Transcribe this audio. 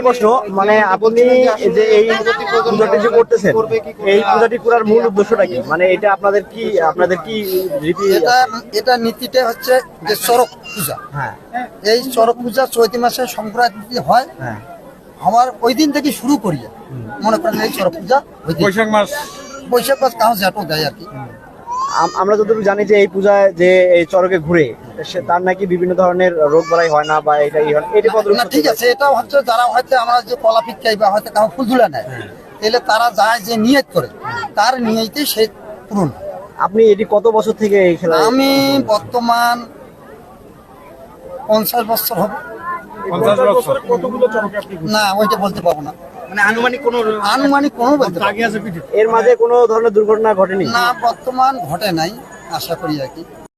প্রশ্ন, মানে আপনি যে এই পূজাটি যে করতেছেন, এই পূজাটি করার মূল উদ্দেশ্যটা কি? মানে এটা আপনাদের কি রীতি? এটা নীতিটা হচ্ছে যে চড়ক পূজা। হ্যাঁ এই চড়ক পূজা চৈতি মাসে সংক্রান্তি হয়। হ্যাঁ। আমার ওই দিন থেকে শুরু করি, মনে করেন এই চড়ক পূজা বৈশাখ মাস কাউ জ্যাঠো দেয় আর কি। আমরা যতটুকু জানি যে এই পূজায় যে এই চড়কে ঘুরে তার নাকি বিভিন্ন ধরনের রোগ বালাই হয় না, বা এটা না, ঠিক আছে, এটা হচ্ছে যারা হয়তো আমরা যে কলা পিঠাই বা হয়তো কাউ ফুল তুলে নেয়, তাহলে তারা যায় যে নিয়ত করে, তার নিয়তে সে পূরণ। আপনি এটি কত বছর থেকে এই খেলা? আমি বর্তমান 50 বছর হবে। 50 বছর কতগুলো চড়কে আপনি না, ওইটা বলতে পারবো না, মানে আনুমানিক কোনো বলতে পারবো না। আগে আছে পিঠে? এর মাঝে কোনো ধরনের দুর্ঘটনা ঘটেনি? না, বর্তমান ঘটে নাই, আশা করি আর কি।